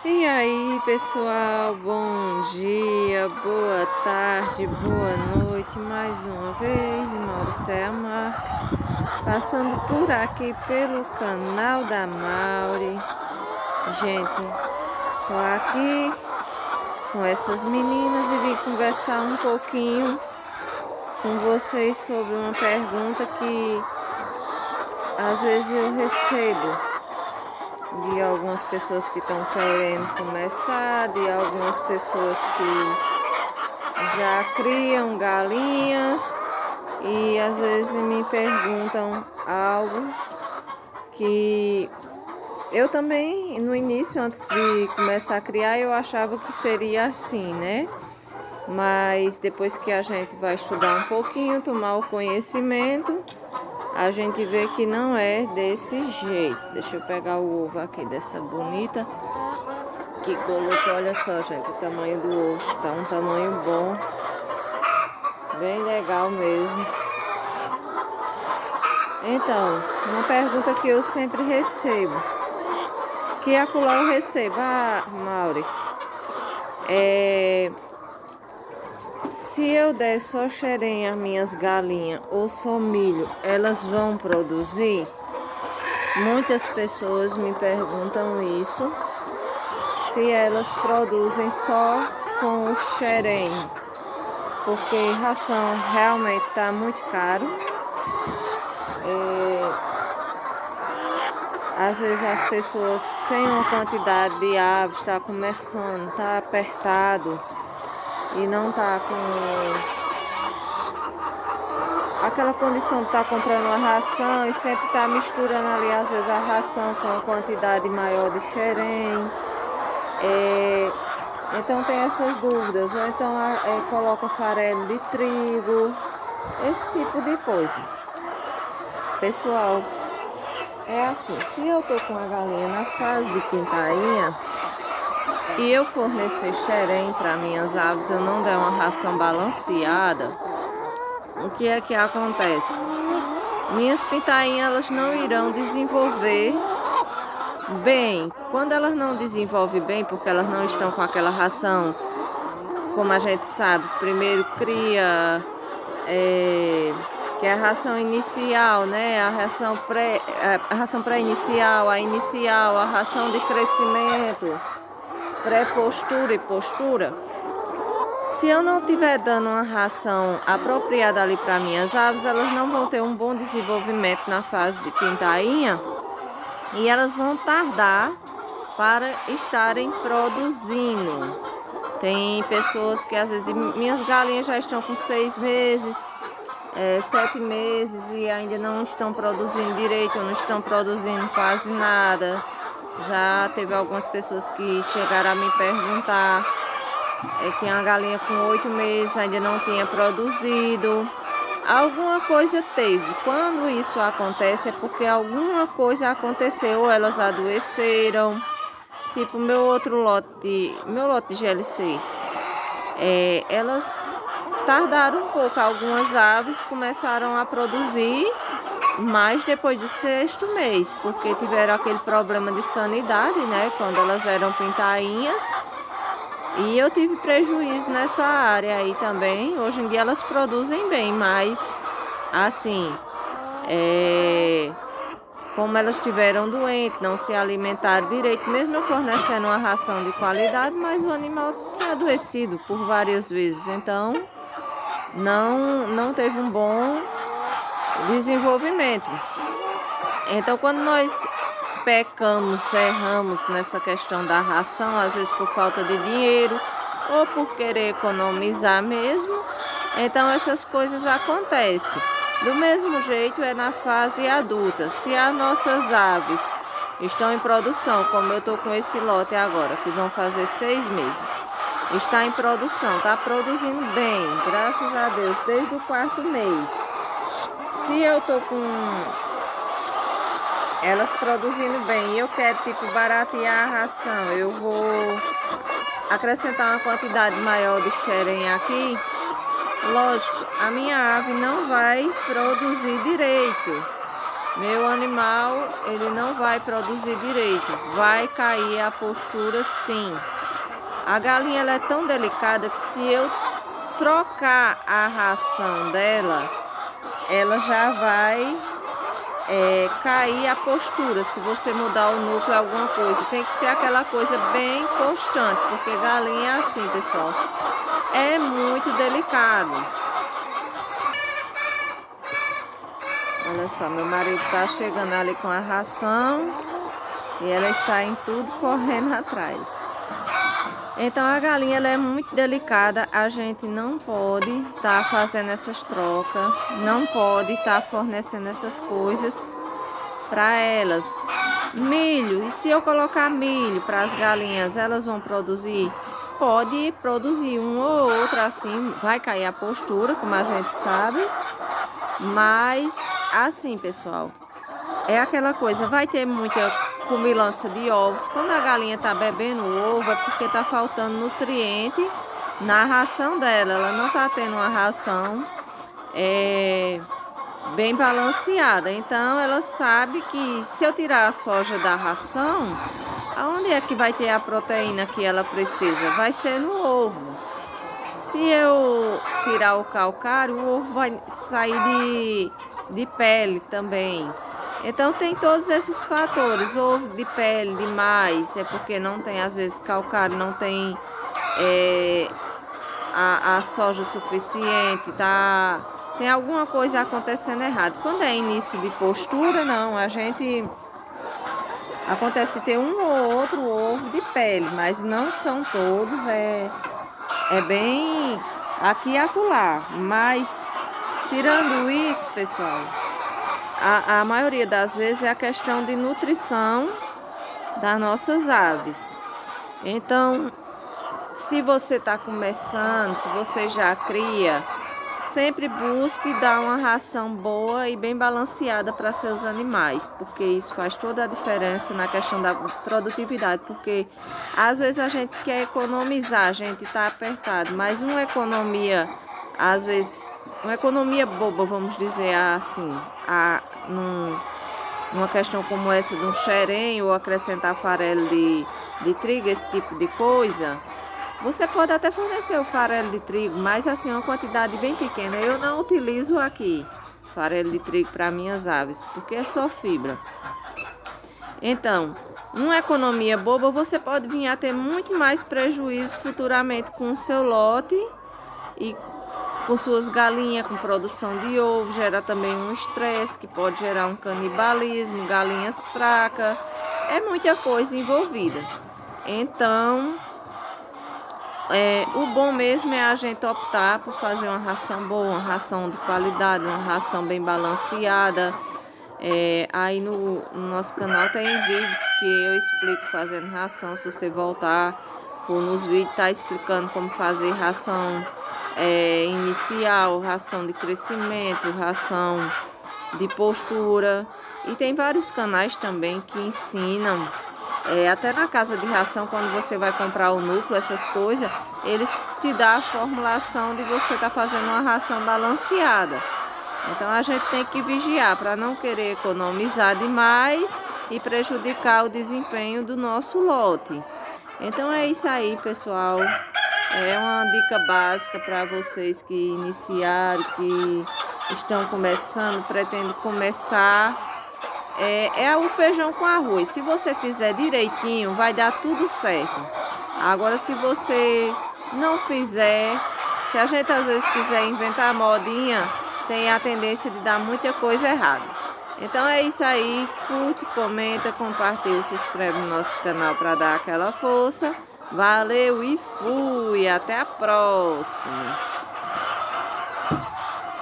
E aí, pessoal, bom dia, boa tarde, boa noite, mais uma vez, Mauricéia Marques, passando por aqui pelo canal da Mauri. Gente, tô aqui com essas meninas e vim conversar um pouquinho com vocês sobre uma pergunta que às vezes eu recebo de algumas pessoas que estão querendo começar, de algumas pessoas que já criam galinhas e às vezes me perguntam algo que eu também, no início, antes de começar a criar, eu achava que seria assim, né? Mas depois que a gente vai estudar um pouquinho, tomar o conhecimento, a gente vê que não é desse jeito. Deixa eu pegar o ovo aqui dessa bonita que colocou. Olha só, gente, o tamanho do ovo. Tá um tamanho bom. Bem legal mesmo. Então, uma pergunta que eu sempre recebo. Que acolá eu recebo. Ah, Mauri, se eu der só xerém às minhas galinhas ou só milho, elas vão produzir? Muitas pessoas me perguntam isso, se elas produzem só com o xerém, porque ração realmente está muito caro. Às vezes as pessoas têm uma quantidade de aves, está começando, está apertado e não está com aquela condição de estar comprando uma ração e sempre está misturando ali às vezes a ração com uma quantidade maior de xerém. Então tem essas dúvidas, ou então coloca farelo de trigo, esse tipo de coisa. Pessoal, é assim, se eu tô com a galinha na fase de pintainha e eu fornecer xerém para minhas aves, eu não der uma ração balanceada, o que é que acontece? Minhas pintainhas elas não irão desenvolver bem. Quando elas não desenvolvem bem, porque elas não estão com aquela ração, como a gente sabe, primeiro cria, que é a ração inicial, né? A ração pré-inicial, a inicial, a ração de crescimento, pré-postura e postura. Se eu não estiver dando uma ração apropriada ali para minhas aves, elas não vão ter um bom desenvolvimento na fase de pintainha e elas vão tardar para estarem produzindo. Tem pessoas que às vezes minhas galinhas já estão com 6 meses, 7 meses e ainda não estão produzindo direito, não estão produzindo quase nada. Já teve algumas pessoas que chegaram a me perguntar que uma galinha com 8 meses ainda não tinha produzido. Alguma coisa teve. Quando isso acontece é porque alguma coisa aconteceu, ou elas adoeceram. Tipo meu lote de GLC. Elas tardaram um pouco. Algumas aves começaram a produzir mais depois do 6º mês, porque tiveram aquele problema de sanidade, né? Quando elas eram pintainhas. E eu tive prejuízo nessa área aí também. Hoje em dia elas produzem bem, mas assim, como elas estiveram doentes, não se alimentaram direito, mesmo eu fornecendo uma ração de qualidade, mas o animal tinha adoecido por várias vezes. Então, não teve um bom desenvolvimento. Então, quando nós pecamos, erramos nessa questão da ração, às vezes por falta de dinheiro ou por querer economizar mesmo, então essas coisas acontecem. Do mesmo jeito é na fase adulta. Se as nossas aves estão em produção, como eu estou com esse lote agora, que vão fazer 6 meses, está em produção, está produzindo bem, graças a Deus, desde o 4º mês. Se eu estou com elas produzindo bem e eu quero tipo baratear a ração, eu vou acrescentar uma quantidade maior de xerém aqui. Lógico, a minha ave não vai produzir direito. meu animal ele não vai produzir direito, vai cair a postura sim. A galinha ela é tão delicada que se eu trocar a ração dela, ela já vai cair a postura. Se você mudar o núcleo, alguma coisa, tem que ser aquela coisa bem constante, porque galinha é assim, pessoal, é muito delicado. Olha só, meu marido tá chegando ali com a ração e elas saem tudo correndo atrás. Então a galinha ela é muito delicada, a gente não pode estar fazendo essas trocas, não pode estar fornecendo essas coisas para elas. Milho, e se eu colocar milho para as galinhas, elas vão produzir? Pode produzir um ou outro assim, vai cair a postura, como a gente sabe, mas assim, pessoal, é aquela coisa, vai ter muita cumilança de ovos. Quando a galinha tá bebendo o ovo, é porque tá faltando nutriente na ração dela. Ela não tá tendo uma ração bem balanceada. Então, ela sabe que se eu tirar a soja da ração, aonde é que vai ter a proteína que ela precisa? Vai ser no ovo. Se eu tirar o calcário, o ovo vai sair de pele também. Então tem todos esses fatores. Ovo de pele demais é porque não tem, às vezes, calcário, não tem a soja suficiente, tá? Tem alguma coisa acontecendo errado. Quando é início de postura, não, a gente acontece de ter um ou outro ovo de pele, mas não são todos, é bem aqui e acolá. Mas tirando isso, pessoal, a maioria das vezes é a questão de nutrição das nossas aves. Então, se você está começando, se você já cria, sempre busque dar uma ração boa e bem balanceada para seus animais, porque isso faz toda a diferença na questão da produtividade, porque às vezes a gente quer economizar, a gente está apertado, mas uma economia, às vezes, uma economia boba, vamos dizer assim, numa questão como essa de um xerém ou acrescentar farelo de trigo, esse tipo de coisa, você pode até fornecer o farelo de trigo, mas assim, uma quantidade bem pequena. Eu não utilizo aqui farelo de trigo para minhas aves, porque é só fibra. Então, uma economia boba, você pode vir a ter muito mais prejuízo futuramente com o seu lote e com suas galinhas, com produção de ovo, gera também um estresse que pode gerar um canibalismo, galinhas fracas, é muita coisa envolvida. Então, o bom mesmo é a gente optar por fazer uma ração boa, uma ração de qualidade, uma ração bem balanceada. Aí no nosso canal tem vídeos que eu explico fazendo ração. Se você voltar, for nos vídeos, tá explicando como fazer ração inicial, ração de crescimento, ração de postura. E tem vários canais também que ensinam. Até na casa de ração, quando você vai comprar o núcleo, essas coisas, eles te dão a formulação de você estar fazendo uma ração balanceada. Então a gente tem que vigiar para não querer economizar demais e prejudicar o desempenho do nosso lote. Então é isso aí, pessoal. É uma dica básica para vocês que iniciaram, que estão começando, pretendem começar. É o feijão com arroz. Se você fizer direitinho, vai dar tudo certo. Agora, se você não fizer, se a gente às vezes quiser inventar modinha, tem a tendência de dar muita coisa errada. Então é isso aí. Curte, comenta, compartilha, se inscreve no nosso canal para dar aquela força. Valeu e fui! Até a próxima!